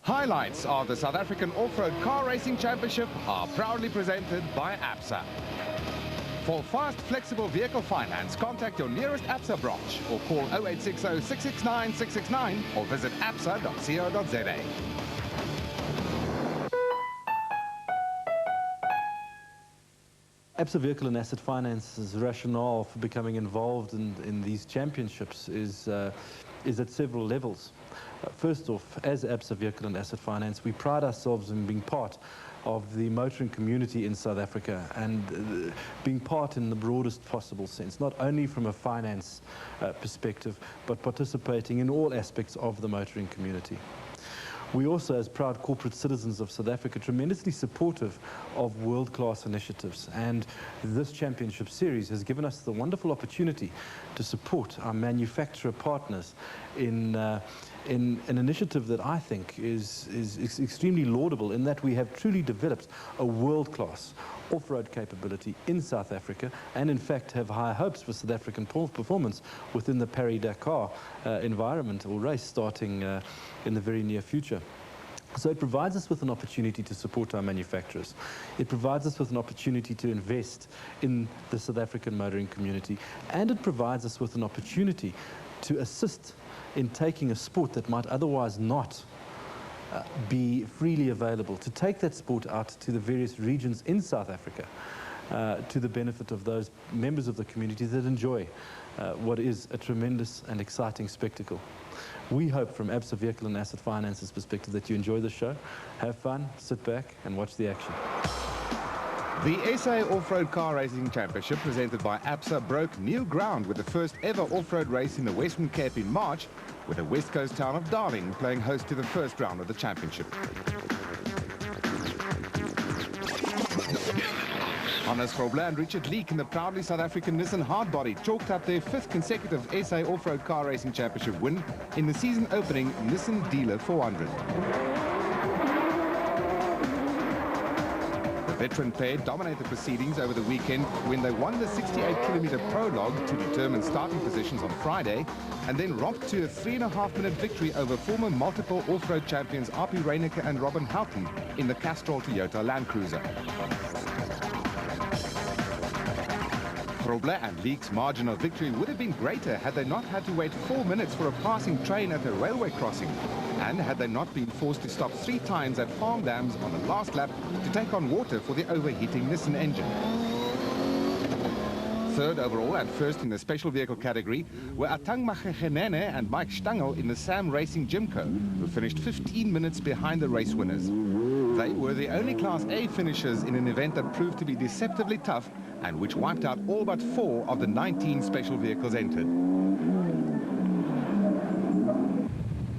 Highlights of the South African Off-Road Car Racing Championship are proudly presented by ABSA. For fast, flexible vehicle finance, contact your nearest ABSA branch or call 0860 669 669 or visit absa.co.za. ABSA Vehicle and Asset Finance's rationale for becoming involved in these championships is at several levels. First off, as ABSA Vehicle and Asset Finance, we pride ourselves in being part of the motoring community in South Africa and being part in the broadest possible sense, not only from a finance perspective, but participating in all aspects of the motoring community. We also, as proud corporate citizens of South Africa, tremendously supportive of world-class initiatives. And this championship series has given us the wonderful opportunity to support our manufacturer partners in an initiative that I think is extremely laudable, in that we have truly developed a world-class off-road capability in South Africa, and in fact have high hopes for South African performance within the Paris-Dakar environment or race starting in the very near future. So it provides us with an opportunity to support our manufacturers. It provides us with an opportunity to invest in the South African motoring community, and it provides us with an opportunity to assist in taking a sport that might otherwise not be freely available, to take that sport out to the various regions in South Africa to the benefit of those members of the community that enjoy what is a tremendous and exciting spectacle. We hope from ABSA Vehicle and Asset Finance's perspective that you enjoy the show, have fun, sit back and watch the action. The SA Off-Road Car Racing Championship, presented by ABSA, broke new ground with the first ever off-road race in the Western Cape in March, with the west coast town of Darling playing host to the first round of the championship. Hannes Grobler and Richard Leek in the proudly South African Nissan Hardbody chalked up their fifth consecutive SA Off-Road Car Racing Championship win in the season-opening Nissan Dealer 400. The veteran pair dominated proceedings over the weekend when they won the 68-kilometer prologue to determine starting positions on Friday, and then romped to a 3.5-minute victory over former multiple off-road champions R.P. Reyneke and Robin Houghton in the Castrol Toyota Land Cruiser. Grobler and Leek's margin of victory would have been greater had they not had to wait 4 minutes for a passing train at a railway crossing, and had they not been forced to stop 3 times at farm dams on the last lap to take on water for the overheating Nissan engine. Third overall and first in the special vehicle category were Atang Machegenene and Mike Stangl in the Sam Racing Jimco, who finished 15 minutes behind the race winners. They were the only Class A finishers in an event that proved to be deceptively tough and which wiped out all but 4 of the 19 special vehicles entered.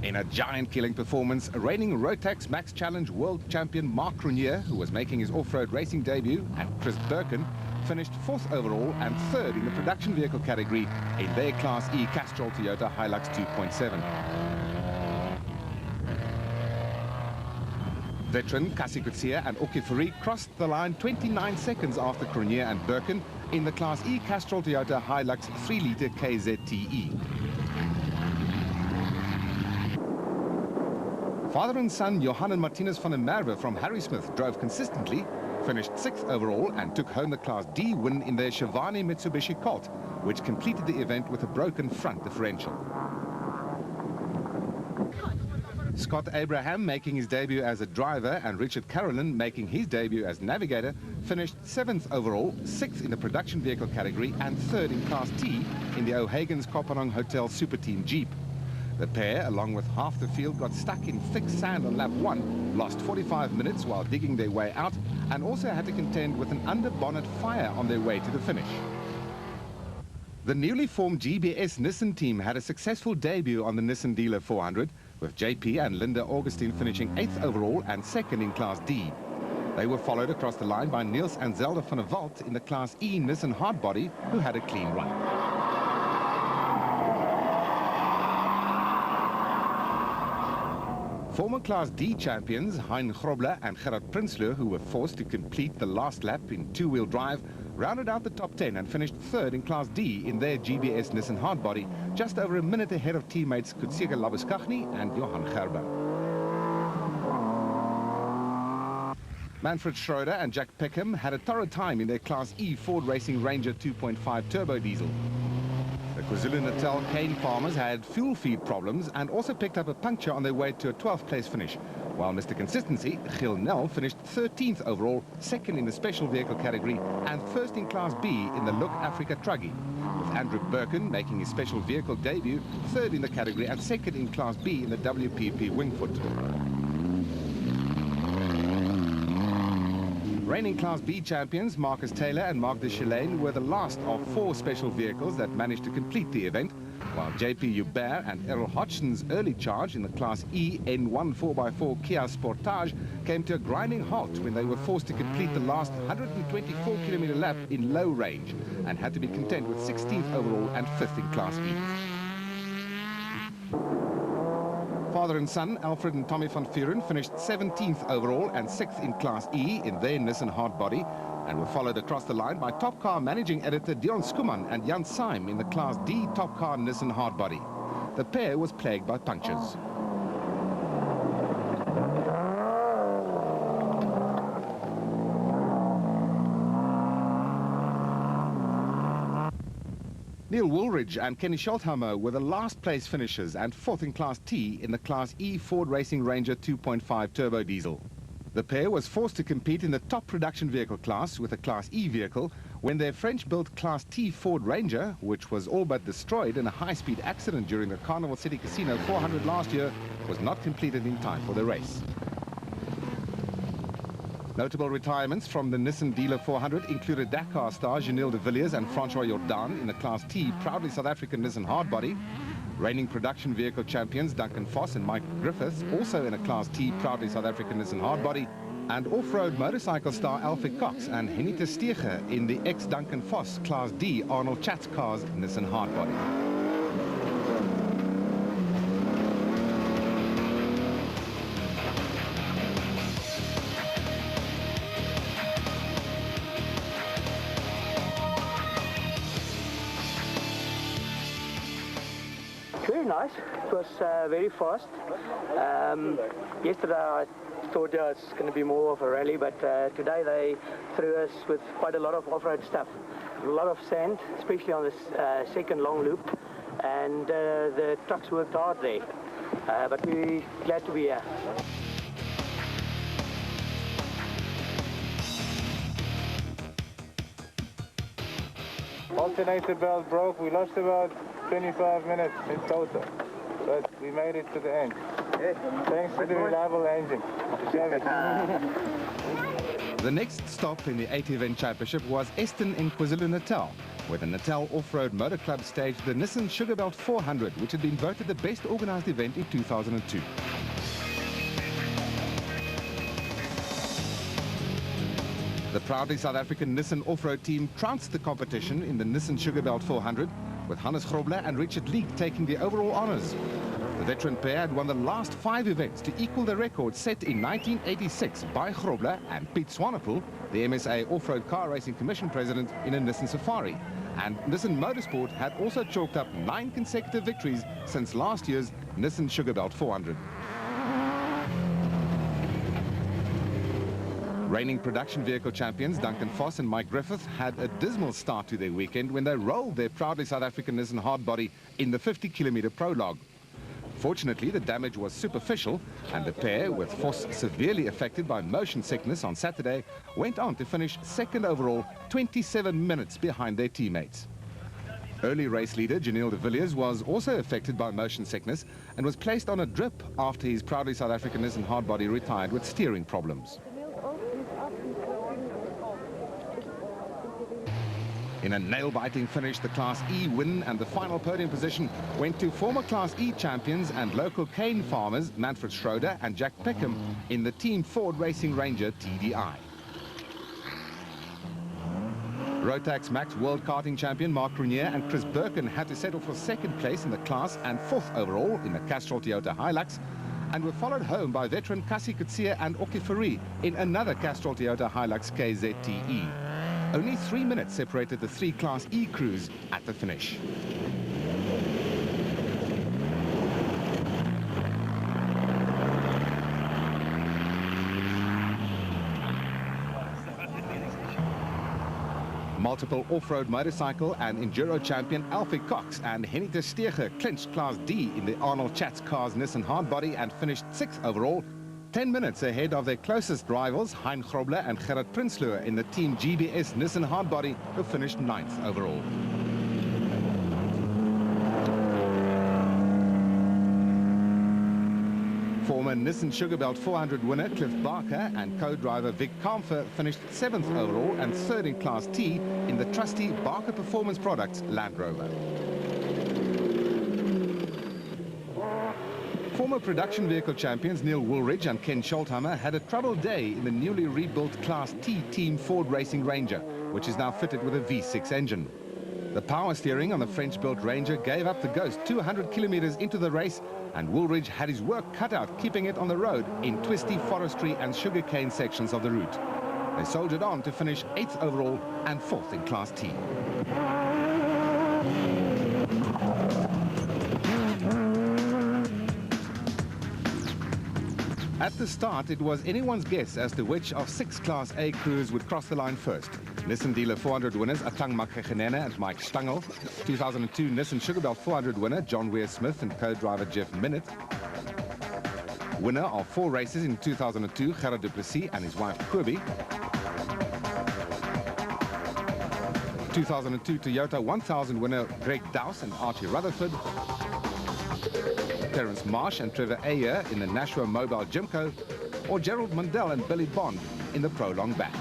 In a giant-killing performance, reigning Rotax Max Challenge World Champion Mark Cronje, who was making his off-road racing debut, and Chris Birkin finished 4th overall and 3rd in the production vehicle category in their Class E Castrol Toyota Hilux 2.7. Veteran Cassie Kutsia and Oki Fourie crossed the line 29 seconds after Cronje and Birkin in the Class E Castrol Toyota Hilux 3-litre KZTE. Father and son Johan and Martinez van der Merwe from Harrismith drove consistently, finished 6th overall and took home the Class D win in their Shivani Mitsubishi Colt, which completed the event with a broken front differential. Scott Abraham, making his debut as a driver, and Richard Carolyn, making his debut as navigator, finished 7th overall, 6th in the production vehicle category and 3rd in Class T in the O'Hagan's Kopanong Hotel Super Team Jeep. The pair, along with half the field, got stuck in thick sand on lap 1, lost 45 minutes while digging their way out, and also had to contend with an under-bonnet fire on their way to the finish. The newly formed GBS Nissan team had a successful debut on the Nissan Dealer 400, with JP and Linda Augustine finishing 8th overall and 2nd in Class D. They were followed across the line by Niels and Zelda van der Walt in the Class E Nissan Hardbody, who had a clean run. Former Class D champions Hein Grobler and Gerard Prinsloo, who were forced to complete the last lap in two-wheel drive, rounded out the top 10 and finished 3rd in Class D in their GBS Nissan Hardbody, just over a minute ahead of teammates Kutsika Labuskaghni and Johan Gerber. Manfred Schroeder and Jack Peckham had a torrid time in their Class E Ford Racing Ranger 2.5 turbo diesel. The KwaZulu-Natal cane farmers had fuel feed problems and also picked up a puncture on their way to a 12th place finish, while Mr. Consistency, Gil Nel, finished 13th overall, second in the special vehicle category and first in Class B in the Look Africa Truggy, with Andrew Birkin making his special vehicle debut, third in the category and second in Class B in the WPP Wingfoot. Reigning Class B champions Marcus Taylor and Mark de Chilane were the last of 4 special vehicles that managed to complete the event, while JP Hubert and Errol Hodgson's early charge in the Class E N1 4x4 Kia Sportage came to a grinding halt when they were forced to complete the last 124-kilometer lap in low range and had to be content with 16th overall and 5th in Class E. Father and son, Alfred and Tommy van Vuren, finished 17th overall and 6th in Class E in their Nissan Hardbody, and were followed across the line by Top Car managing editor Dion Skuman and Jan Syme in the Class D Top Car Nissan Hardbody. The pair was plagued by punctures. Neil Woolridge and Kenny Scholthammer were the last place finishers and 4th in Class T in the Class E Ford Racing Ranger 2.5 turbo diesel. The pair was forced to compete in the top production vehicle class with a Class E vehicle when their French-built Class T Ford Ranger, which was all but destroyed in a high-speed accident during the Carnival City Casino 400 last year, was not completed in time for the race. Notable retirements from the Nissan Dealer 400 included Dakar stars Janelle de Villiers and Francois Jordan in the Class T proudly South African Nissan Hardbody. Reigning production vehicle champions Duncan Foss and Mike Griffiths also in a Class T proudly South African Nissan Hardbody. And off-road motorcycle star Alfie Cox and Henny Stege in the ex-Duncan Foss Class D Arnold Chatz cars Nissan Hardbody. Very nice. It was very fast. Yesterday I thought it's going to be more of a rally, but today they threw us with quite a lot of off-road stuff. A lot of sand, especially on this second long loop, and the trucks worked hard there. But we're glad to be here. Alternator belt broke. We lost about 25 minutes in total, but we made it to the end. Thanks to the reliable engine. The next stop in the 8-event championship was Eston in KwaZulu-Natal, where the Natal Off-Road Motor Club staged the Nissan Sugarbelt 400, which had been voted the best organized event in 2002. The proudly South African Nissan off-road team trounced the competition in the Nissan Sugarbelt 400, with Hannes Grobler and Richard Leek taking the overall honors. The veteran pair had won the last 5 events to equal the record set in 1986 by Grobler and Piet Swanepoel, the MSA Off-Road Car Racing Commission president, in a Nissan Safari. And Nissan Motorsport had also chalked up 9 consecutive victories since last year's Nissan Sugarbelt 400. Reigning production vehicle champions Duncan Foss and Mike Griffith had a dismal start to their weekend when they rolled their proudly South African Nissan Hardbody in the 50-kilometer prologue. Fortunately, the damage was superficial, and the pair, with Foss severely affected by motion sickness on Saturday, went on to finish second overall, 27 minutes behind their teammates. Early race leader Janelle de Villiers was also affected by motion sickness and was placed on a drip after his proudly South African Nissan Hardbody retired with steering problems. In a nail-biting finish, the Class E win and the final podium position went to former Class E champions and local cane farmers Manfred Schroeder and Jack Peckham in the Team Ford Racing Ranger TDI. Rotax Max World Karting champion Mark Grenier and Chris Birkin had to settle for second place in the class and 4th overall in the Castrol Toyota Hilux, and were followed home by veteran Cassie Kutsia and Oki Fourie in another Castrol Toyota Hilux KZTE. Only 3 minutes separated the 3 Class E crews at the finish. Multiple off-road motorcycle and enduro champion Alfie Cox and Henny ter Steege clinched Class D in the Arnold Chats Cars Nissan Hardbody and finished 6th overall, 10 minutes ahead of their closest rivals Hein Grobler and Gerard Prinsloo in the Team GBS Nissan Hardbody, who finished 9th overall. Former Nissan Sugarbelt 400 winner Cliff Barker and co-driver Vic Kampfer finished 7th overall and 3rd in Class T in the trusty Barker Performance Products Land Rover. Former production vehicle champions Neil Woolridge and Ken Scholthammer had a troubled day in the newly rebuilt Class T Team Ford Racing Ranger, which is now fitted with a V6 engine. The power steering on the French-built Ranger gave up the ghost 200 kilometers into the race, and Woolridge had his work cut out keeping it on the road in twisty forestry and sugarcane sections of the route. They soldiered on to finish 8th overall and 4th in Class T. At the start, it was anyone's guess as to which of 6 Class A crews would cross the line first. Nissan Dealer 400 winners Atang Makhegenene and Mike Stangl, 2002 Nissan Sugarbelt 400 winner John Weir Smith and co-driver Jeff Minnett, winner of 4 races in 2002 Gerard du Plessis and his wife Kobe, 2002 Toyota 1000 winner Greg Dowse and Archie Rutherford, Terence Marsh and Trevor Ayer in the Nashua Mobile Gymco, or Gerald Mundell and Billy Bond in the Prolong Bat.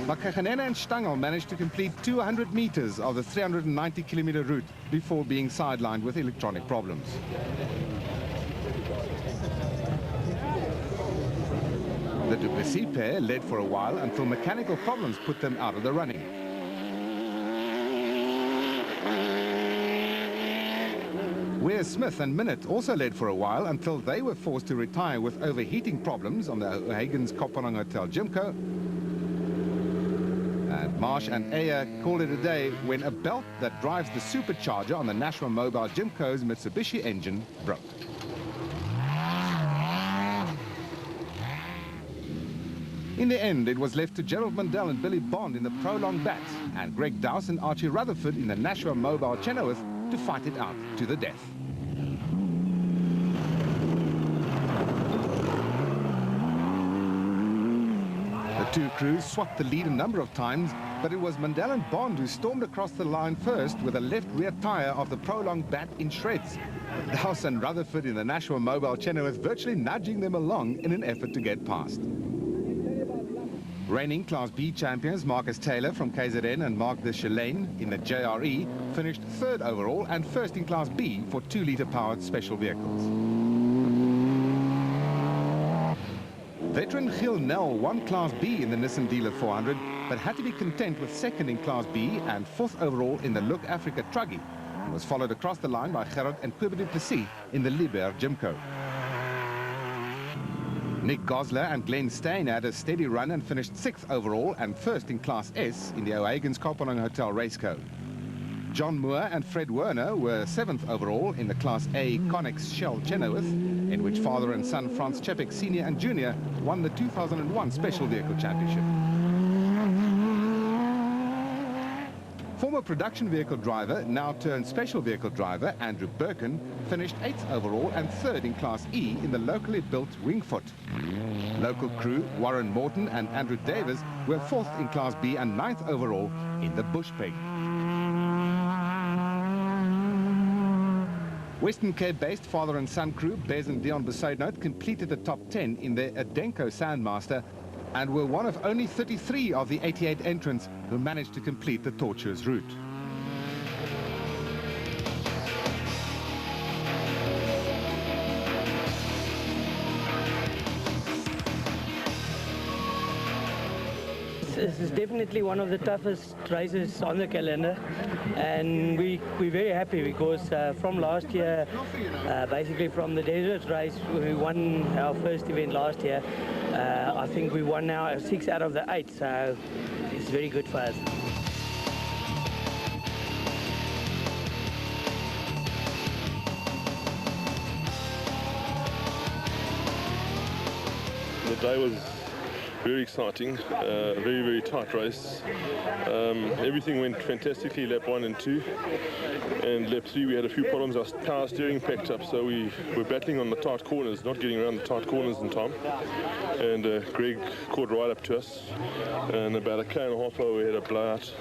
Makhegenene and Stangl managed to complete 200 meters of the 390-kilometer route before being sidelined with electronic problems. The du Plessis pair led for a while until mechanical problems put them out of the running. Weir Smith and Minnett also led for a while until they were forced to retire with overheating problems on the O'Hagan's Kopanang Hotel Gymco. And Marsh and Ayer called it a day when a belt that drives the supercharger on the Nashua Mobile Gymco's Mitsubishi engine broke. In the end, it was left to Gerald Mundell and Billy Bond in the Prolong Bat and Greg Dowse and Archie Rutherford in the Nashua Mobile Chenoweth to fight it out to the death. The two crews swapped the lead a number of times, but it was Mundell and Bond who stormed across the line first with the left rear tire of the Prolong Bat in shreds. Dowse and Rutherford in the Nashua Mobile Chenoweth virtually nudging them along in an effort to get past. Reigning Class B champions Marcus Taylor from KZN and Mark de Chalane in the JRE finished 3rd overall and 1st in Class B for 2-litre powered special vehicles. Veteran Gil Nel won Class B in the Nissan Dealer 400, but had to be content with 2nd in Class B and 4th overall in the Look Africa Truggy, and was followed across the line by Gerard and Kobe du Plessis in the Liebherr Gymco. Nick Gosler and Glenn Steyn had a steady run and finished 6th overall and 1st in Class S in the O'Hagan's Kopanang Hotel Raceco. John Moore and Fred Werner were 7th overall in the Class A Connex Shell Chenoweth, in which father and son Franz Czepek Sr. and Jr. won the 2001 Special Vehicle Championship. Former production vehicle driver, now turned special vehicle driver, Andrew Birkin, finished 8th overall and 3rd in Class E in the locally built Wingfoot. Local crew, Warren Morton and Andrew Davis, were 4th in Class B and 9th overall in the Bush Pig. Western Cape-based father and son crew, Bez and Dion Besaidnout, completed the top 10 in their Adenko Sandmaster and were one of only 33 of the 88 entrants who managed to complete the tortuous route. This is definitely one of the toughest races on the calendar, and we're very happy because from last year, basically from the desert race, we won our first event last year. I think we won now 6 out of the 8, so it's very good for us. The day was very exciting, very, very tight race. Everything went fantastically lap 1 and 2, and lap 3 we had a few problems. Our power steering packed up, so we were battling on the tight corners, not getting around the tight corners in time, and Greg caught right up to us, and about a K1.5 over we had a blowout,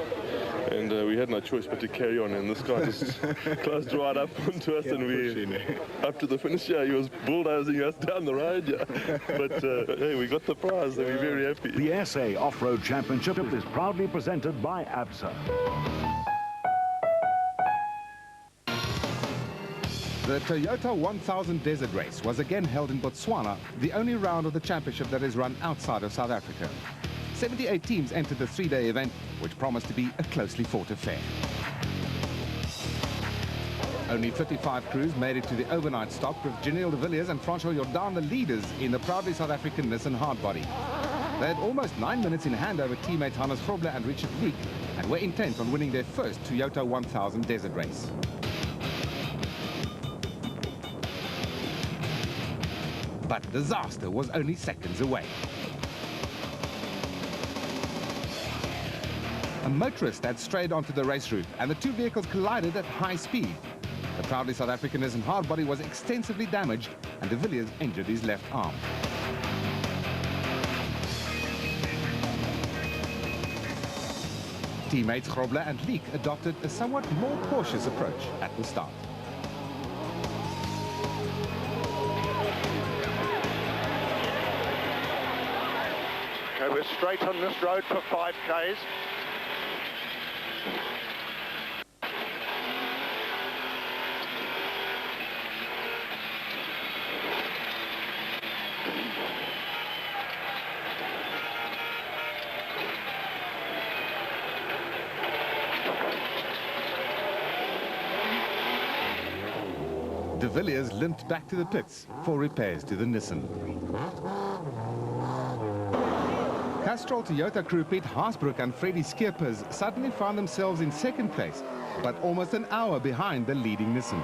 and we had no choice but to carry on, and this guy just closed right up onto us, and we up to the finish. Yeah, he was bulldozing us down the road, yeah. But hey, we got the prize, and we're very happy. The SA Off-Road Championship is proudly presented by ABSA. The Toyota 1000 Desert Race was again held in Botswana, the only round of the championship that is run outside of South Africa. 78 teams entered the three-day event, which promised to be a closely fought affair. Only 55 crews made it to the overnight stop, with Janelle de Villiers and Francois Jordan the leaders in the proudly South African Nissan hardbody. They had almost 9 minutes in hand over teammates Hannes Grobler and Richard Leek, and were intent on winning their first Toyota 1000 Desert Race. But disaster was only seconds away. A motorist had strayed onto the race route, and the two vehicles collided at high speed. The proudly South African Nissan hardbody was extensively damaged, and de Villiers injured his left arm. Teammates Grobler and Leek adopted a somewhat more cautious approach at the start. Okay, we're straight on this road for 5Ks. De Villiers limped back to the pits for repairs to the Nissan. Castrol Toyota crew Piet Haasbroek and Freddie Skeepers suddenly found themselves in second place, but almost an hour behind the leading Nissan.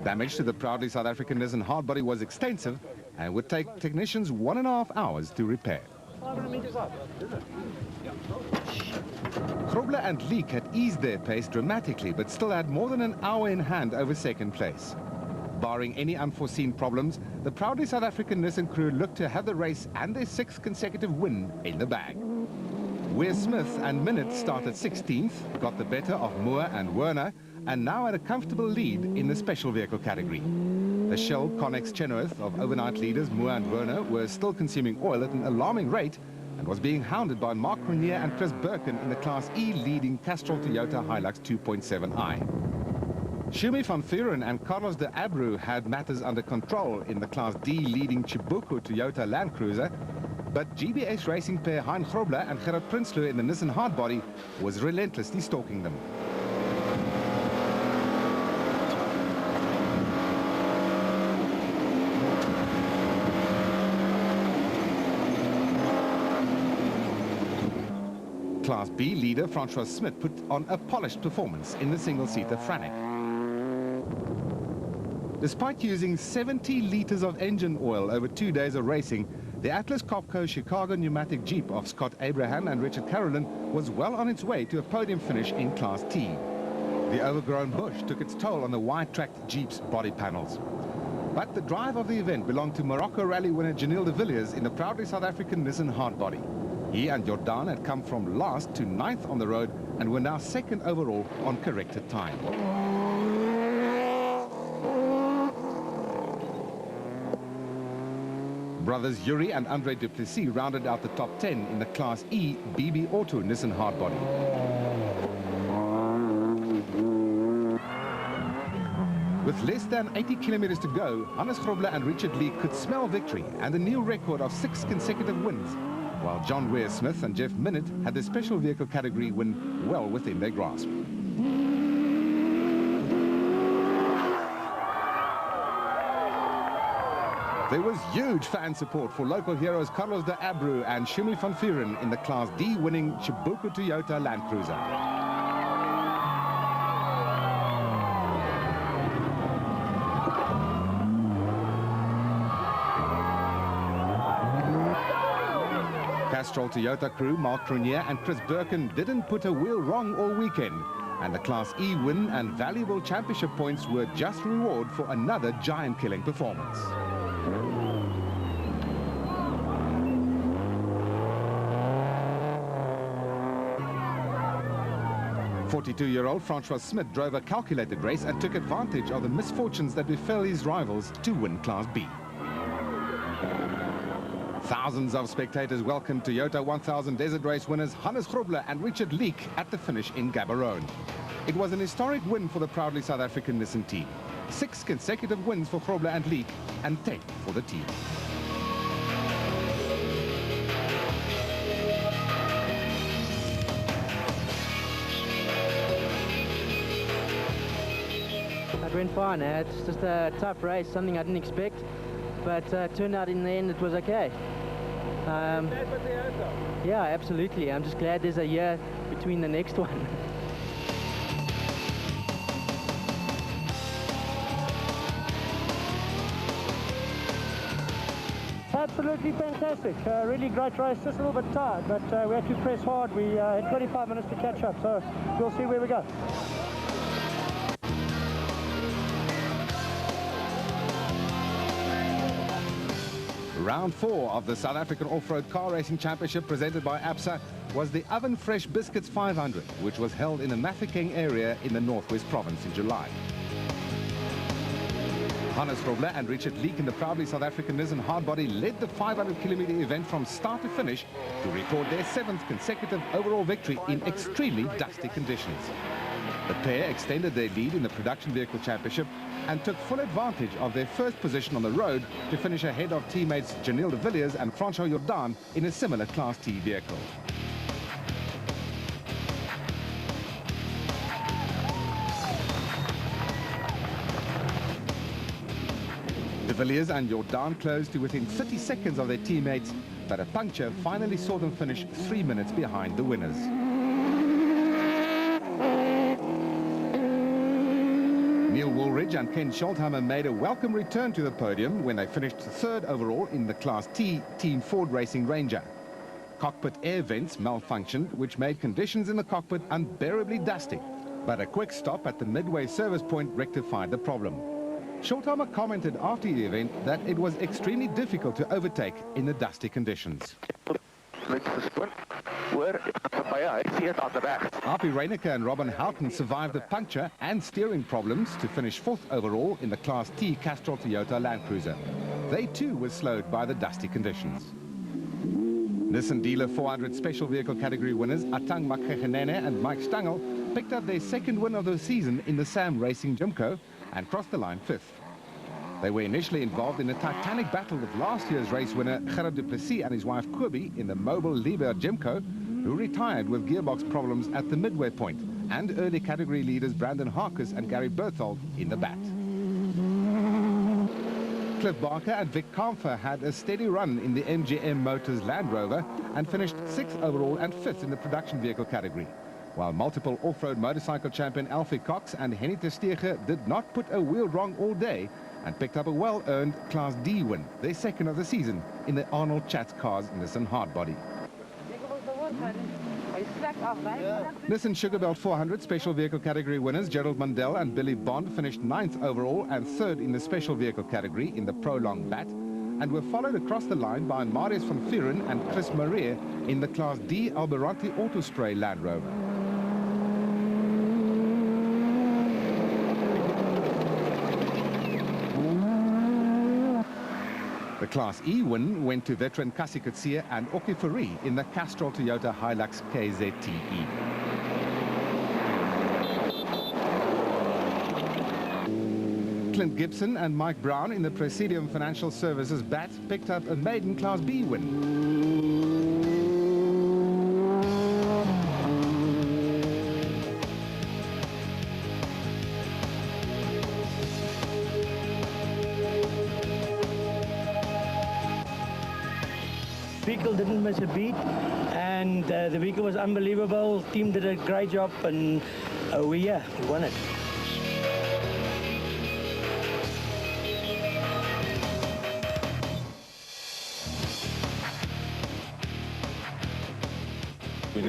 Damage to the proudly South African Nissan hardbody was extensive and would take technicians 1.5 hours to repair. 500 meters up, is it? Grobler and Leek had eased their pace dramatically, but still had more than an hour in hand over second place. Barring any unforeseen problems, the proudly South African Nissan crew looked to have the race and their 6th consecutive win in the bag. Weir Smith and Minute started 16th, got the better of Moore and Werner, and now had a comfortable lead in the special vehicle category. The Shell Connex Chenoweth of overnight leaders Moore and Werner were still consuming oil at an alarming rate, and was being hounded by Mark Grenier and Chris Birkin in the Class E leading Castrol Toyota Hilux 2.7i. Shumi van Vuren and Carlos de Abreu had matters under control in the Class D leading Chibuku Toyota Land Cruiser, but GBS racing pair Hein Grobler and Gerard Prinsloo in the Nissan hardbody was relentlessly stalking them. Class B leader Francois Smit put on a polished performance in the single-seater Franec. Despite using 70 litres of engine oil over 2 days of racing, the Atlas Copco Chicago pneumatic Jeep of Scott Abraham and Richard Carolyn was well on its way to a podium finish in Class T. The overgrown bush took its toll on the wide-tracked Jeep's body panels. But the drive of the event belonged to Morocco Rally winner Janelle de Villiers in the proudly South African Nissan hardbody. He and Jordan had come from last to 9th on the road and were now 2nd overall on corrected time. Brothers Yuri and Andre Duplessis rounded out the top 10 in the Class E BB Auto Nissan hardbody. With less than 80 kilometers to go, Hannes Grobler and Richard Leek could smell victory and a new record of 6 consecutive wins, while John Weir Smith and Jeff Minute had the special vehicle category win well within their grasp. There was huge fan support for local heroes Carlos de Abreu and Shumi van Vuren in the Class D winning Chibuku Toyota Land Cruiser. Castrol Toyota crew, Mark Tronier and Chris Birkin, didn't put a wheel wrong all weekend, and the Class E win and valuable championship points were just reward for another giant-killing performance. 42-year-old Francois Smith drove a calculated race and took advantage of the misfortunes that befell his rivals to win Class B. Thousands of spectators welcomed Toyota 1000 Desert Race winners Hannes Grobler and Richard Leek at the finish in Gaborone. It was an historic win for the proudly South African Nissan team. 6 consecutive wins for Grobler and Leek, and 10 for the team. It went fine. It's just a tough race, something I didn't expect, but turned out in the end it was okay. Yeah, absolutely. I'm just glad there's a year between the next one. Absolutely fantastic. Really great race. Just a little bit tired, but we had to press hard. We had 25 minutes to catch up, so we'll see where we go. Round 4 of the South African Off-Road Car Racing Championship presented by ABSA was the Oven Fresh Biscuits 500, which was held in the Mafeking area in the Northwest Province in July. Hannes Grobler and Richard Leek in the proudly South African Nissan Hardbody led the 500-kilometer event from start to finish to record their 7th consecutive overall victory in extremely dusty conditions. The pair extended their lead in the Production Vehicle Championship and took full advantage of their first position on the road to finish ahead of teammates Janelle de Villiers and Francois Jordan in a similar Class T vehicle. De Villiers and Jordan closed to within 30 seconds of their teammates, but a puncture finally saw them finish 3 minutes behind the winners. Neil Woolridge and Ken Schultheimer made a welcome return to the podium when they finished 3rd overall in the Class T Team Ford Racing Ranger. Cockpit air vents malfunctioned, which made conditions in the cockpit unbearably dusty, but a quick stop at the midway service point rectified the problem. Schultheimer commented after the event that it was extremely difficult to overtake in the dusty conditions. Api Reyneke and Robin Houghton survived the puncture and steering problems to finish 4th overall in the Class T Castrol Toyota Land Cruiser. They too were slowed by the dusty conditions. Nissan Dealer 400 Special Vehicle category winners Atang Makhegenene and Mike Stangel picked up their 2nd win of the season in the Sam Racing Jimco and crossed the line 5th. They were initially involved in a titanic battle with last year's race winner Gerard du Plessis and his wife Kobe in the Mobile Liebherr Jimco, who retired with gearbox problems at the midway point, and early category leaders Brandon Harkus and Gary Berthold in the bat. Cliff Barker and Vic Kampfer had a steady run in the MGM Motors Land Rover and finished 6th overall and 5th in the production vehicle category, while multiple off-road motorcycle champion Alfie Cox and Henny Tersteege did not put a wheel wrong all day and picked up a well-earned Class D win, their 2nd of the season, in the Arnold Chatz Cars Nissan Hardbody. Nissan Sugarbelt 400 Special Vehicle category winners Gerald Mundell and Billy Bond finished 9th overall and 3rd in the Special Vehicle category in the Prolong Bat, and were followed across the line by Marius van Vuren and Chris Marie in the Class D Alberanti Autospray Land Rover. The Class E win went to veteran Kasi Kutsia and Oki Fourie in the Castrol Toyota Hilux KZTE. Clint Gibson and Mike Brown in the Presidium Financial Services BAT picked up a maiden Class B win. Vehicle didn't miss a beat, and the vehicle was unbelievable. Team did a great job, and we won it.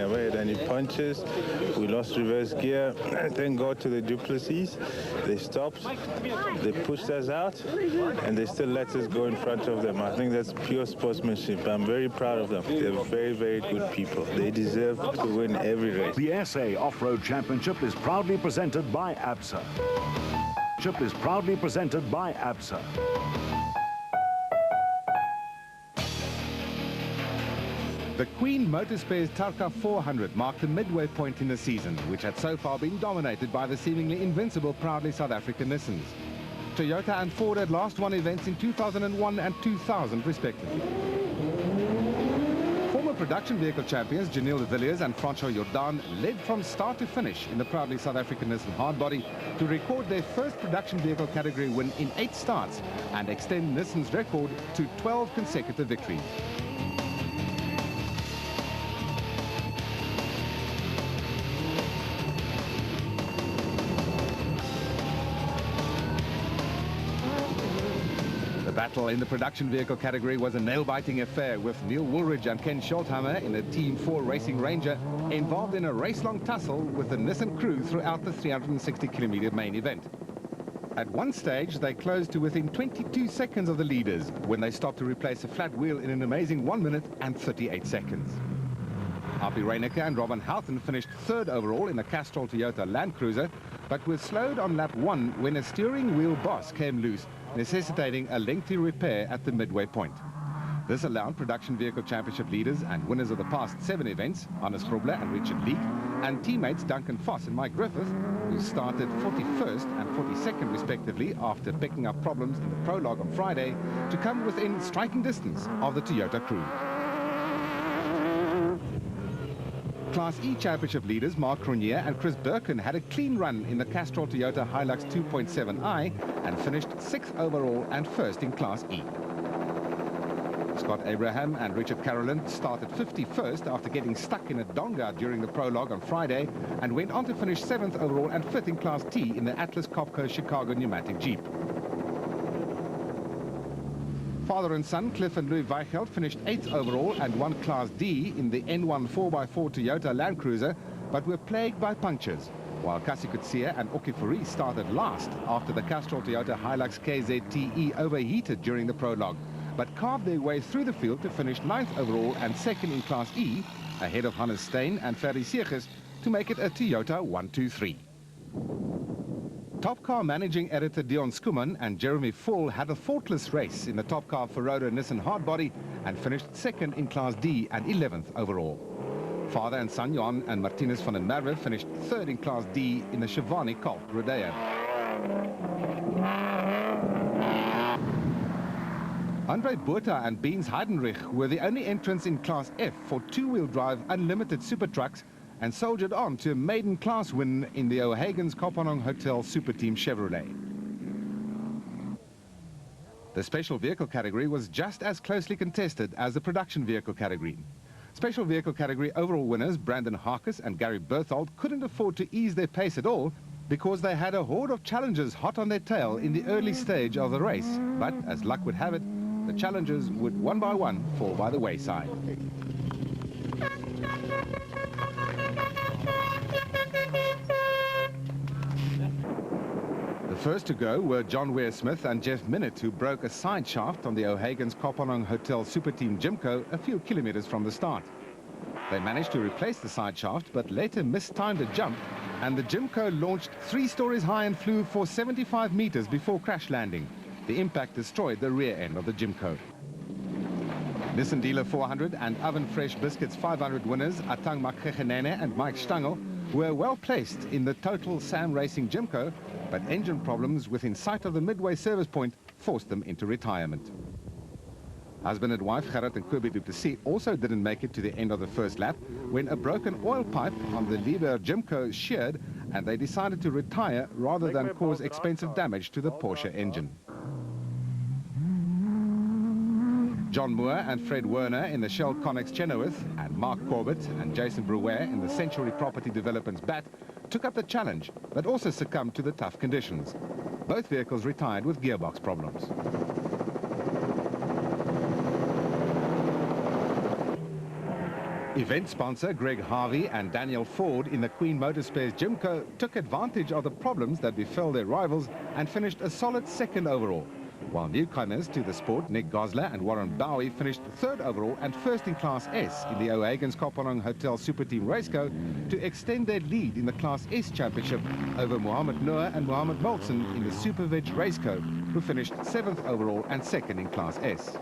never had any punches. We lost reverse gear. Thank God to the Duplessis. They stopped, they pushed us out, and they still let us go in front of them. I think that's pure sportsmanship. I'm very proud of them. They're very, very good people. They deserve to win every race. The SA Off-Road Championship is proudly presented by ABSA. Is proudly presented by ABSA. The Queen Motorspares Tarka 400 marked the midway point in the season, which had so far been dominated by the seemingly invincible proudly South African Nissans. Toyota and Ford had last won events in 2001 and 2000 respectively. Former production vehicle champions Janelle de Villiers and Francois Jordan led from start to finish in the proudly South African Nissan hardbody to record their first production vehicle category win in 8 starts and extend Nissan's record to 12 consecutive victories. The battle in the production vehicle category was a nail-biting affair, with Neil Woolridge and Ken Schultheimer in the Team 4 Racing Ranger involved in a race-long tussle with the Nissan crew throughout the 360-kilometer main event. At one stage, they closed to within 22 seconds of the leaders when they stopped to replace a flat wheel in an amazing 1 minute and 38 seconds. Harpy Reinecke and Robin Houghton finished 3rd overall in the Castrol Toyota Land Cruiser, but were slowed on lap 1 when a steering wheel boss came loose, necessitating a lengthy repair at the midway point. This allowed production vehicle championship leaders and winners of the past 7 events, Hannes Grobler and Richard Leek, and teammates Duncan Foss and Mike Griffith, who started 41st and 42nd respectively after picking up problems in the prologue on Friday, to come within striking distance of the Toyota crew. Class E championship leaders Mark Cronje and Chris Birkin had a clean run in the Castrol Toyota Hilux 2.7i and finished 6th overall and 1st in Class E. Scott Abraham and Richard Carolyn started 51st after getting stuck in a donga during the prologue on Friday and went on to finish 7th overall and 5th in Class T in the Atlas Copco Chicago pneumatic Jeep. Father and son, Cliff and Louis Weichelt, finished 8th overall and won Class D in the N1 4x4 Toyota Land Cruiser, but were plagued by punctures, while Kasi Kutsia and Oki Fourie started last after the Castrol Toyota Hilux KZTE overheated during the prologue, but carved their way through the field to finish 9th overall and 2nd in Class E, ahead of Hannes Steyn and Ferry Seegers, to make it a Toyota 1-2-3. Top Car managing editor Dion Skuman and Jeremy Fall had a faultless race in the Top Car Ferodo Nissan hardbody and finished 2nd in Class D and 11th overall. Father and son Johan and Martinez van den Merwe finished 3rd in Class D in the Shivani Colt Rodeo. Andre Botha and Beans Heidenrich were the only entrants in Class F for 2-wheel drive unlimited super trucks and soldiered on to a maiden class win in the O'Hagan's Kopanong Hotel Super Team Chevrolet. The special vehicle category was just as closely contested as the production vehicle category. Special vehicle category overall winners Brandon Harkes and Gary Berthold couldn't afford to ease their pace at all because they had a horde of challengers hot on their tail in the early stage of the race. But as luck would have it, the challengers would one by one fall by the wayside. The first to go were John Ware-Smith and Jeff Minnett, who broke a side shaft on the O'Hagan's Kopanong Hotel Super Team Jimco a few kilometers from the start. They managed to replace the side shaft, but later mistimed a jump, and the Jimco launched 3 stories high and flew for 75 meters before crash landing. The impact destroyed the rear end of the Jimco. Nissan Dealer 400 and Oven Fresh Biscuits 500 winners Atang Makgegenene and Mike Stangl were well placed in the Total Sam Racing Jimco, but engine problems within sight of the midway service point forced them into retirement. Husband and wife Gerrit and Kobe du Plessis also didn't make it to the end of the first lap when a broken oil pipe on the Liebherr Jimco sheared, and they decided to retire rather than cause expensive damage to the Porsche engine. John Moore and Fred Werner in the Shell Connex Chenoweth and Mark Corbett and Jason Brouwer in the Century Property Development's BAT took up the challenge, but also succumbed to the tough conditions. Both vehicles retired with gearbox problems. Event sponsor Greg Harvey and Daniel Ford in the Queen Motorspares Gymco took advantage of the problems that befell their rivals and finished a solid second overall, while newcomers to the sport Nick Gosler and Warren Bowie finished third overall and first in Class S in the O'Hagan's Kopanong Hotel Super Team Raceco to extend their lead in the Class S Championship over Mohammed Noor and Mohammed Molson in the Super Veg Raceco, who finished 7th overall and second in Class S.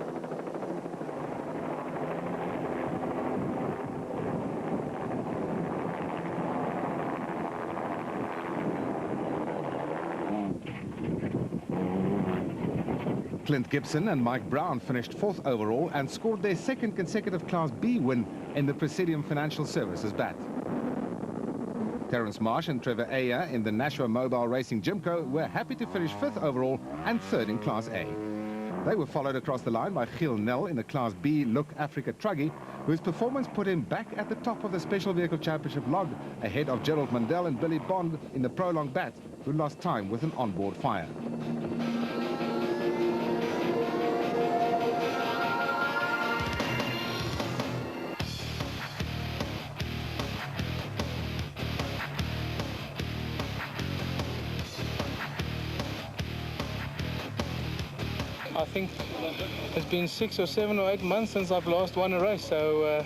Clint Gibson and Mike Brown finished 4th overall and scored their second consecutive Class B win in the Presidium Financial Services BAT. Terence Marsh and Trevor Ayer in the Nashua Mobile Racing Gymco were happy to finish 5th overall and 3rd in Class A. They were followed across the line by Giel Nel in the Class B Look Africa Truggy, whose performance put him back at the top of the Special Vehicle Championship log, ahead of Gerald Mandel and Billy Bond in the Prolong BAT, who lost time with an onboard fire. I think it's been 6 or 7 or 8 months since I've last won a race, so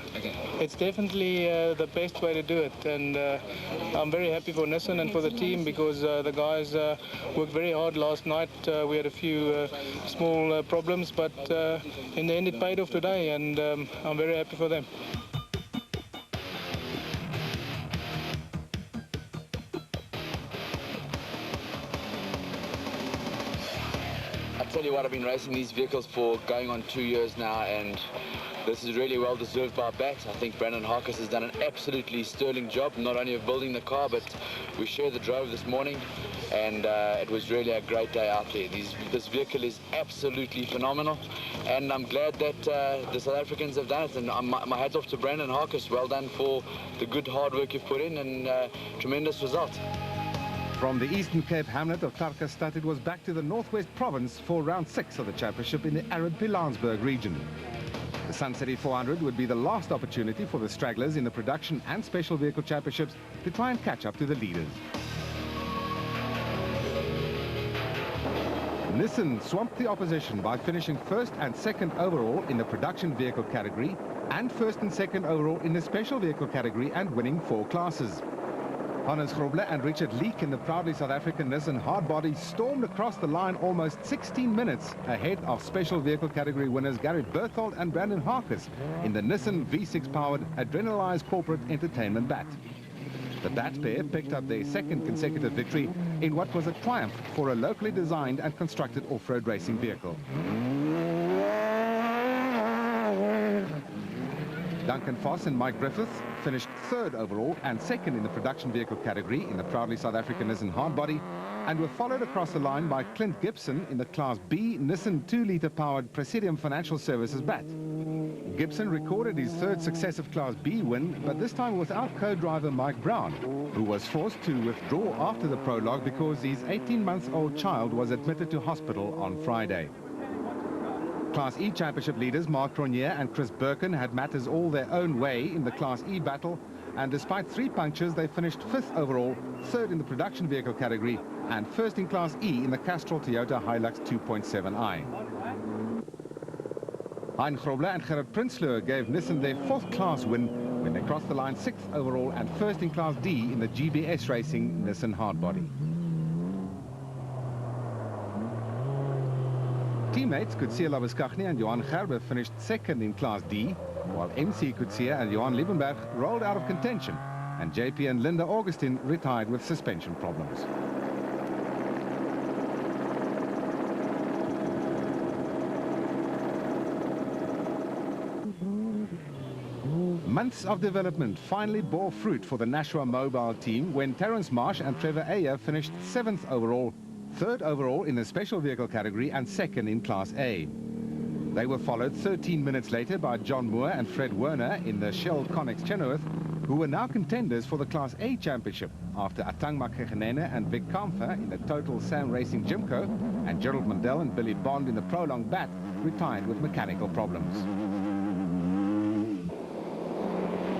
it's definitely the best way to do it. And I'm very happy for Nissan and for the team, because the guys worked very hard last night. We had a few small problems, but in the end it paid off today, and I'm very happy for them. I tell you what, I've been racing these vehicles for going on 2 years now, and this is really well deserved by BAT. I think Brandon Harkis has done an absolutely sterling job, not only of building the car, but we shared the drove this morning, and it was really a great day out there. This vehicle is absolutely phenomenal, and I'm glad that the South Africans have done it, and my hats off to Brandon Harkis. Well done for the good hard work you've put in, and tremendous result. From the Eastern Cape hamlet of Tarkastad, it was back to the Northwest Province for round 6 of the championship in the arid Pilanesberg region. The Sun City 400 would be the last opportunity for the stragglers in the production and special vehicle championships to try and catch up to the leaders. Nissan swamped the opposition by finishing 1st and 2nd overall in the production vehicle category and 1st and 2nd overall in the special vehicle category and winning 4 classes. Hannes Grobler and Richard Leek in the proudly South African Nissan Hardbody stormed across the line almost 16 minutes ahead of special vehicle category winners Garrett Berthold and Brandon Harkis in the Nissan V6-powered Adrenalized Corporate Entertainment BAT. The BAT pair picked up their 2nd consecutive victory in what was a triumph for a locally designed and constructed off-road racing vehicle. Duncan Foss and Mike Griffith finished 3rd overall and 2nd in the production vehicle category in the proudly South African Nissan Hardbody, and were followed across the line by Clint Gibson in the Class B Nissan 2-litre powered Presidium Financial Services BAT. Gibson recorded his 3rd successive Class B win, but this time without co-driver Mike Brown, who was forced to withdraw after the prologue because his 18-month-old child was admitted to hospital on Friday. Class E Championship leaders Mark Tronier and Chris Birkin had matters all their own way in the Class E battle, and despite 3 punctures, they finished 5th overall, 3rd in the production vehicle category, and 1st in Class E in the Castrol Toyota Hilux 2.7i. Hein Grobler and Gerrit Prinsloo gave Nissan their 4th class win when they crossed the line 6th overall and 1st in Class D in the GBS Racing Nissan Hardbody. Teammates Coetzee Labuschagne and Johan Gerber finished 2nd in Class D, while MC Coetzee and Johan Liebenberg rolled out of contention, and JP and Linda Augustin retired with suspension problems. Months of development finally bore fruit for the Nashua Mobile team when Terence Marsh and Trevor Ayer finished 7th overall, 3rd overall in the special vehicle category and 2nd in Class A. They were followed 13 minutes later by John Moore and Fred Werner in the Shell Connex Chenoweth, who were now contenders for the Class A championship after Atang Makegenene and Vic Kampfer in the Total Sam Racing Gymco and Gerald Mandel and Billy Bond in the Prolong BAT retired with mechanical problems.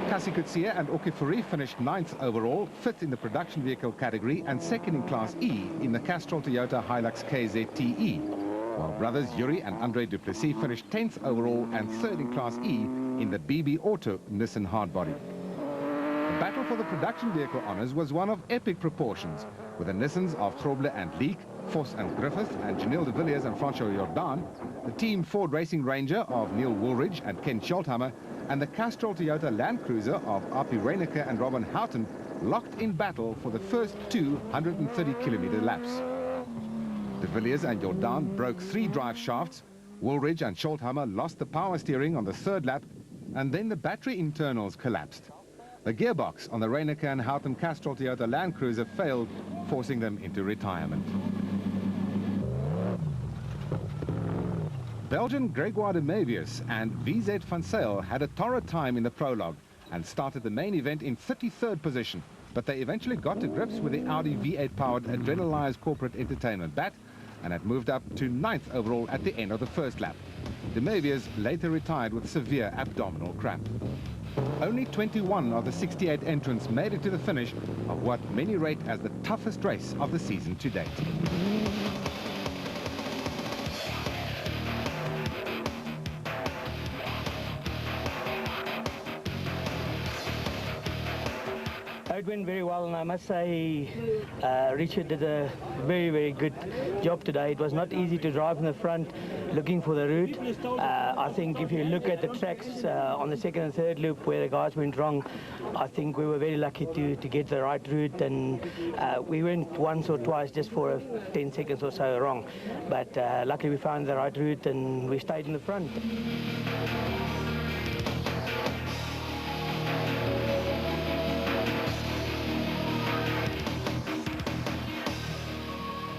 Cassie Coetzee and Oki Fourie finished 9th overall, 5th in the production vehicle category and 2nd in Class E in the Castrol Toyota Hilux KZTE, while brothers Yuri and Andre Duplessis finished 10th overall and 3rd in Class E in the BB Auto Nissan Hardbody. The battle for the production vehicle honours was one of epic proportions, with the Nissans of Groble and Leek, Vos and Griffith, and Janelle de Villiers and Francois Jordan, the Team Ford Racing Ranger of Neil Woolridge and Ken Scholthammer, and the Castrol Toyota Land Cruiser of Api Reineke and Robin Houghton locked in battle for the first 2 130-kilometre laps. De Villiers and Jordan broke 3 drive shafts, Woolridge and Scholthammer lost the power steering on the 3rd lap, and then the battery internals collapsed. The gearbox on the Reineke and Houghton Castrol Toyota Land Cruiser failed, forcing them into retirement. Belgian Gregoire de Mavius and VZ van Zyl had a torrid time in the prologue and started the main event in 33rd position, but they eventually got to grips with the Audi V8-powered Adrenalized Corporate Entertainment bat and had moved up to 9th overall at the end of the 1st lap. De Mavius later retired with severe abdominal cramp. Only 21 of the 68 entrants made it to the finish of what many rate as the toughest race of the season to date. It went very well, and I must say Richard did a very, very good job today. It was not easy to drive in the front looking for the route. I think if you look at the tracks on the 2nd and 3rd loop where the guys went wrong, I think we were very lucky to get the right route, and we went once or twice just for 10 seconds or so wrong. But luckily we found the right route and we stayed in the front.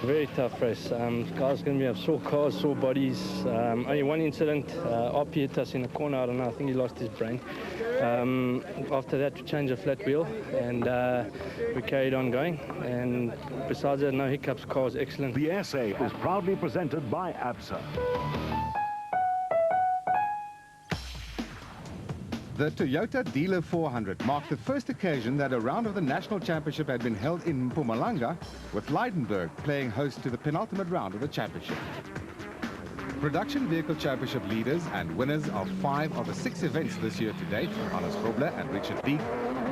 Very tough race. Guys going to have sore cars, sore bodies. Only one incident, RP hit us in the corner, I don't know, I think he lost his brain. After that we changed a flat wheel and we carried on going, and besides that, no hiccups, car was excellent. The essay is proudly presented by ABSA. The Toyota Dealer 400 marked the first occasion that a round of the National Championship had been held in Mpumalanga, with Lydenburg playing host to the penultimate round of the championship. Production Vehicle Championship leaders and winners of 5 of the 6 events this year to date, Hannes Groble and Richard Leek,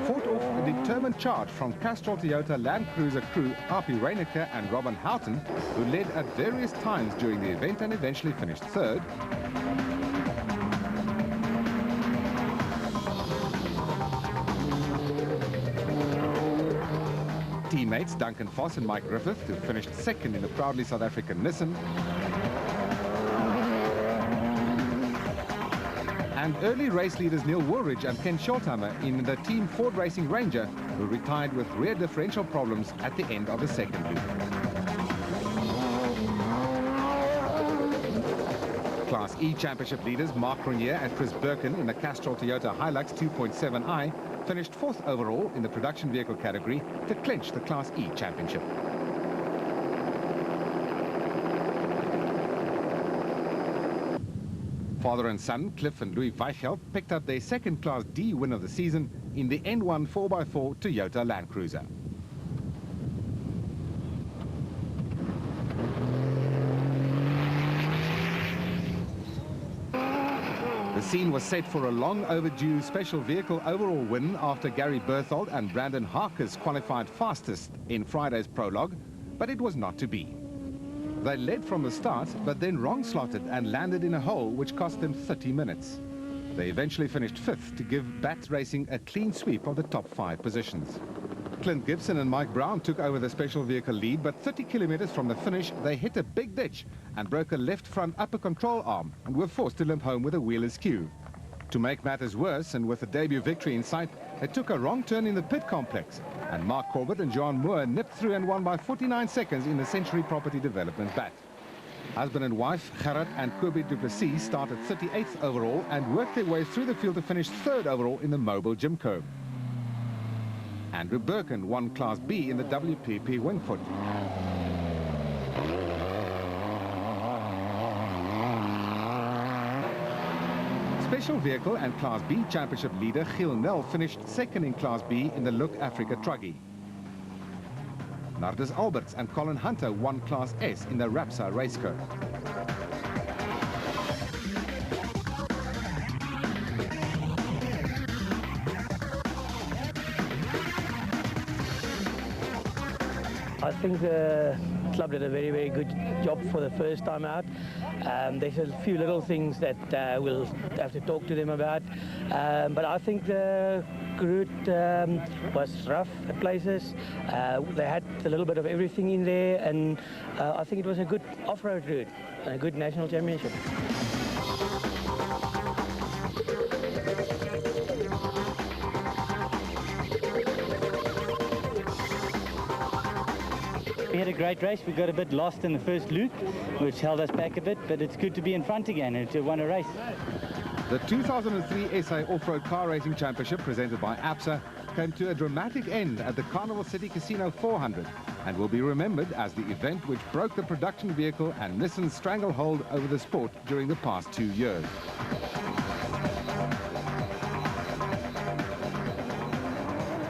fought off a determined charge from Castrol Toyota Land Cruiser crew Api Reineke and Robin Houghton, who led at various times during the event and eventually finished 3rd. Teammates Duncan Vos and Mike Griffith, who finished 2nd in the proudly South African Nissan. And early race leaders Neil Woolridge and Ken Scholthammer in the Team Ford Racing Ranger, who retired with rear differential problems at the end of the 2nd loop. Class E Championship leaders Mark Grenier and Chris Birkin in the Castrol Toyota Hilux 2.7i finished 4th overall in the production vehicle category to clinch the Class E Championship. Father and son, Cliff and Louis Weichelt, picked up their 2nd Class D win of the season in the N1 4x4 Toyota Land Cruiser. The scene was set for a long overdue special vehicle overall win after Gary Berthold and Brandon Harkes qualified fastest in Friday's prologue, but it was not to be. They led from the start, but then wrong-slotted and landed in a hole which cost them 30 minutes. They eventually finished 5th to give BAT Racing a clean sweep of the top 5 positions. Clint Gibson and Mike Brown took over the special vehicle lead, but 30 kilometers from the finish, they hit a big ditch and broke a left front upper control arm and were forced to limp home with a wheel askew. To make matters worse, and with a debut victory in sight, they took a wrong turn in the pit complex, and Mark Corbett and John Moore nipped through and won by 49 seconds in the Century Property Development BAT. Husband and wife, Gerard and Kobe Duplessis, started 38th overall and worked their way through the field to finish 3rd overall in the Mobile Gymco. Andrew Birkin won Class B in the WPP Wingfoot. special vehicle and Class B championship leader Giel Nel finished second in Class B in the Look Africa Truggy. Nardus Alberts and Colin Hunter won Class S in the Rapsa Racecoat. I think the club did a very, very good job for the first time out. There's a few little things that we'll have to talk to them about. But I think the route was rough at places. They had a little bit of everything in there, and I think it was a good off-road route, a good national championship. We had a great race. We got a bit lost in the first loop, which held us back a bit, but it's good to be in front again and to win a race. The 2003 SA Off-Road Car Racing Championship, presented by ABSA, came to a dramatic end at the Carnival City Casino 400 and will be remembered as the event which broke the production vehicle and Nissan's stranglehold over the sport during the past 2 years.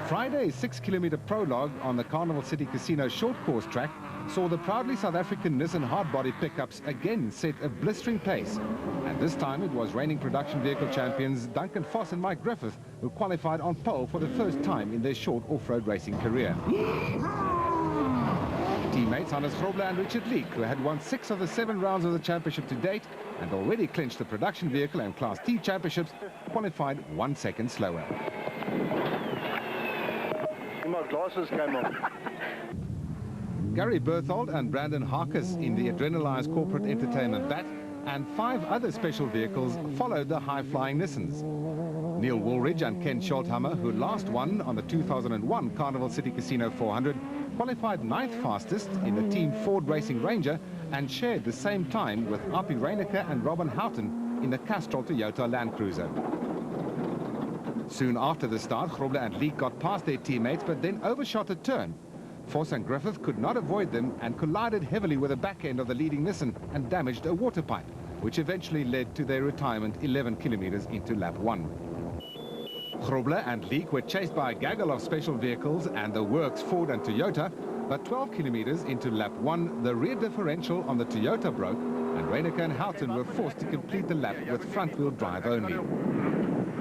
Friday's 6-kilometer prologue on the Carnival City Casino short course track saw the proudly South African Nissan hardbody pickups again set a blistering pace. And this time it was reigning production vehicle champions Duncan Foss and Mike Griffith who qualified on pole for the first time in their short off-road racing career. Teammates Hannes Grobler and Richard Leek, who had won 6 of the 7 rounds of the championship to date and already clinched the production vehicle and Class T championships, qualified 1 second slower. My glasses came off. Gary Berthold and Brandon Harkes in the adrenalized corporate entertainment BAT and 5 other special vehicles followed the high-flying Nissans. Neil Woolridge and Ken Scholthammer, who last won on the 2001 Carnival City Casino 400, qualified 9th fastest in the Team Ford Racing Ranger and shared the same time with Api Reinecker and Robin Houghton in the Castrol Toyota Land Cruiser. Soon after the start, Grobler and Leek got past their teammates but then overshot a turn. Foss and Griffith could not avoid them and collided heavily with the back end of the leading Nissan and damaged a water pipe, which eventually led to their retirement 11 kilometers into lap 1. Grobler and Leek were chased by a gaggle of special vehicles and the works Ford and Toyota, but 12 kilometers into lap 1, the rear differential on the Toyota broke and Reinecker and Houghton were forced to complete the lap with front-wheel drive only.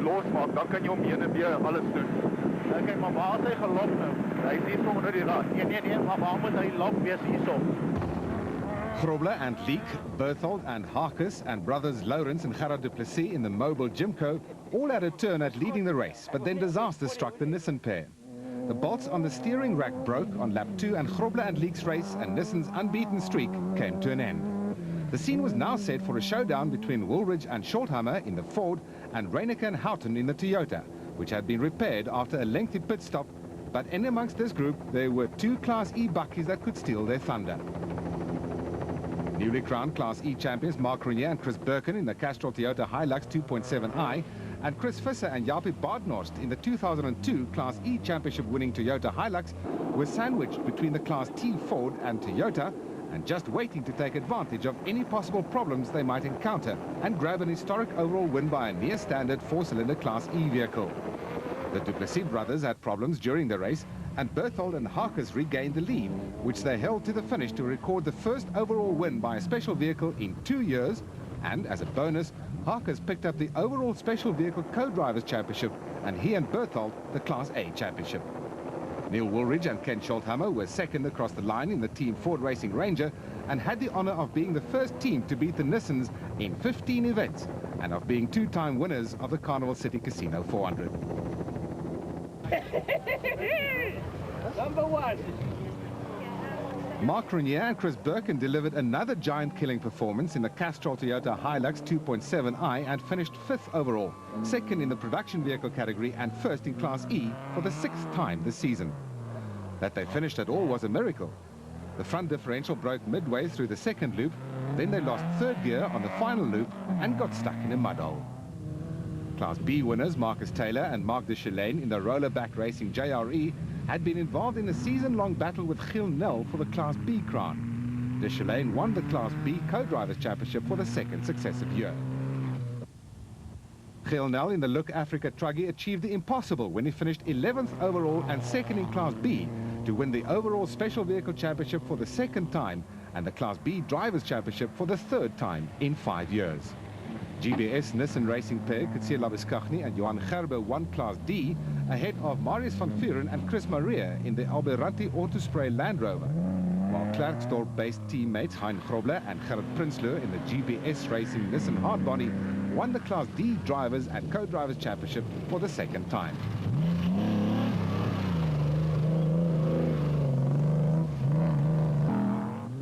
Losmaak, dan kan jy hom heen en weer alles doen. Kyk, maar waar is hy gelop nou? Hy is hier so onder die raad. Nee, maar waar moet hy lop wees hierso? Grobler and Leek, Berthold and Harkes and brothers Lawrence and Gerard du Plessis in the Mobile Jimco all had a turn at leading the race, but then disaster struck the Nissan pair. The bolts on the steering rack broke on lap 2 and Grobler and Leek's race and Nissan's unbeaten streak came to an end. The scene was now set for a showdown between Woolridge and Scholthammer in the Ford and Reinecker and Houghton in the Toyota, which had been repaired after a lengthy pit stop, but in amongst this group there were 2 Class E buckies that could steal their thunder. Newly crowned Class E champions Mark Renier and Chris Birkin in the Castrol Toyota Hilux 2.7i and Chris Visser and Jaapie Badenhorst in the 2002 Class E championship winning Toyota Hilux were sandwiched between the Class T Ford and Toyota and just waiting to take advantage of any possible problems they might encounter and grab an historic overall win by a near-standard 4-cylinder Class E vehicle. The du Plessis brothers had problems during the race, and Berthold and Harkes regained the lead, which they held to the finish to record the first overall win by a special vehicle in 2 years, and as a bonus, Harkes picked up the overall special vehicle co-drivers championship, and he and Berthold the Class A championship. Neil Woolridge and Ken Scholthammer were second across the line in the Team Ford Racing Ranger and had the honor of being the first team to beat the Nissans in 15 events and of being 2-time winners of the Carnival City Casino 400. Number 1. Mark Renier and Chris Birkin delivered another giant-killing performance in the Castrol Toyota Hilux 2.7i and finished 5th overall, second in the production vehicle category and first in Class E for the 6th time this season. That they finished at all was a miracle. The front differential broke midway through the second loop, then they lost 3rd gear on the final loop and got stuck in a mud hole. Class B winners Marcus Taylor and Mark de Chalane in the Rollerback Racing JRE had been involved in a season-long battle with Giel Nel for the Class B crown. De Chalane won the Class B Co-Drivers Championship for the 2nd successive year. Giel Nel in the Look Africa Truggy achieved the impossible when he finished 11th overall and second in Class B to win the overall Special Vehicle Championship for the second time and the Class B Drivers' Championship for the third time in 5 years. GBS Nissan Racing pair Kutsia Labiskachny and Johan Gerber won Class D ahead of Marius van Vuren and Chris Maria in the Alberati Autospray Land Rover, while Klerksdorp-based teammates Hein Grobler and Gerrit Prinsloo in the GBS Racing Nissan Hardbody won the Class D Drivers and Co-Drivers Championship for the second time.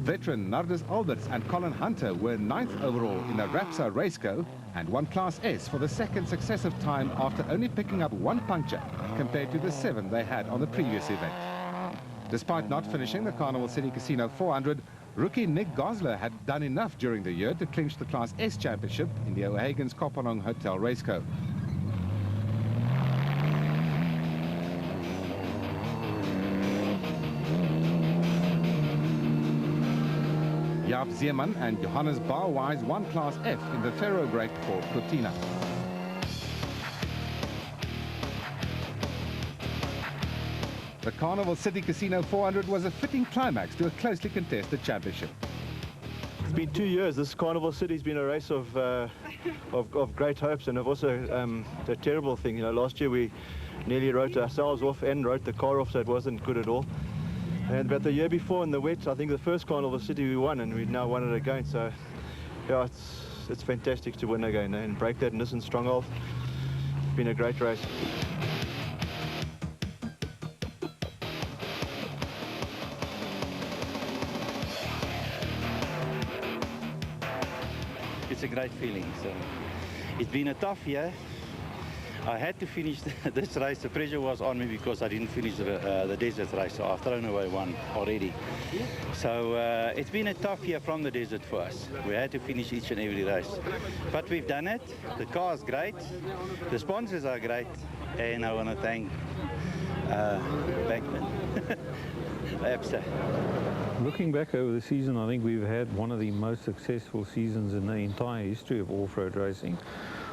Veteran Nardus Alberts and Colin Hunter were 9th overall in the Rapsa Raceco and won Class S for the second successive time after only picking up 1 puncture compared to the 7 they had on the previous event. Despite not finishing the Carnival City Casino 400, rookie Nick Gosler had done enough during the year to clinch the Class S Championship in the O'Hagan's Kopanong Hotel Raceco. Jaap Zeeman and Johannes Bauwise won Class F in the Thoroughbred for Cortina. The Carnival City Casino 400 was a fitting climax to a closely contested championship. It's been 2 years. This Carnival City's been a race of great hopes and of also a terrible thing. You know, last year we nearly wrote ourselves off and wrote the car off, so it wasn't good at all. But the year before in the wet, I think the first Carnival City we won, and we've now won it again. So, yeah, it's fantastic to win again and break that Nissan stronghold. It's been a great race. It's a great feeling. So, it's been a tough year. I had to finish this race. The pressure was on me because I didn't finish the desert race, so I've thrown away one already. So it's been a tough year from the desert for us. We had to finish each and every race. But we've done it. The car is great. The sponsors are great. And I want to thank Bankman. ABSA. Looking back over the season, I think we've had one of the most successful seasons in the entire history of off-road racing,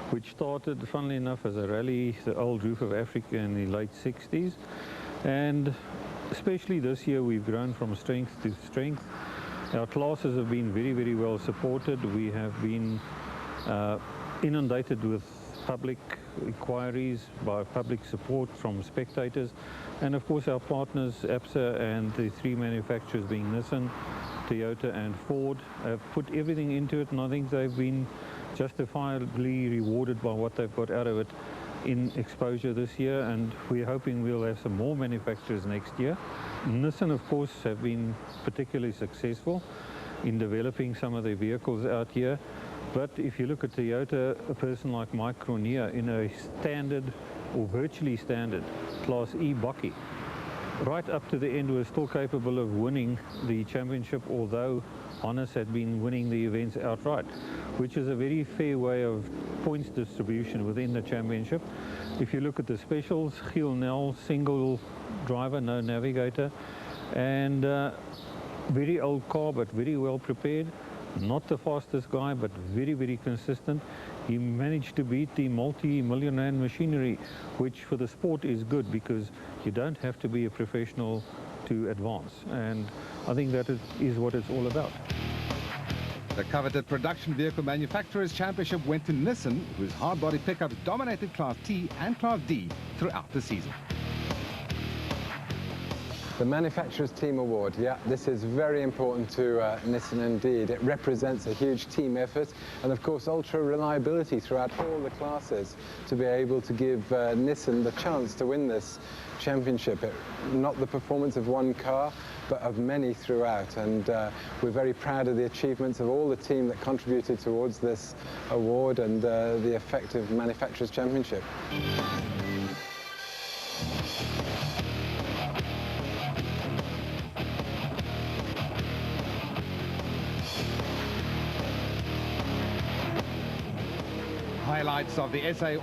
which started, funnily enough, as a rally, the old Roof of Africa in the late 60s. And especially this year, we've grown from strength to strength. Our classes have been very, very well supported. We have been inundated with public inquiries, by public support from spectators. And of course, our partners, ABSA, and the 3 manufacturers being Nissan, Toyota, and Ford, have put everything into it, and I think they've been justifiably rewarded by what they've got out of it in exposure this year, and we're hoping we'll have some more manufacturers next year. Nissan, of course, have been particularly successful in developing some of their vehicles out here, but if you look at Toyota, a person like Mike Cronje in a standard or virtually standard Class E Bakkie, right up to the end was still capable of winning the championship, although Hannes had been winning the events outright, which is a very fair way of points distribution within the championship. If you look at the specials, Giel Nel, single driver, no navigator, and very old car but very well prepared. Not the fastest guy, but very, very consistent. He managed to beat the multi-million rand machinery, which for the sport is good because you don't have to be a professional to advance. And I think that is what it's all about. The coveted Production Vehicle Manufacturers Championship went to Nissan, whose hard-body pickups dominated Class T and Class D throughout the season. The Manufacturers Team Award, yeah, this is very important to Nissan indeed. It represents a huge team effort and of course ultra reliability throughout all the classes to be able to give Nissan the chance to win this championship. Not the performance of one car, but of many throughout, and we're very proud of the achievements of all the team that contributed towards this award and the effective Manufacturers Championship. Highlights of the SA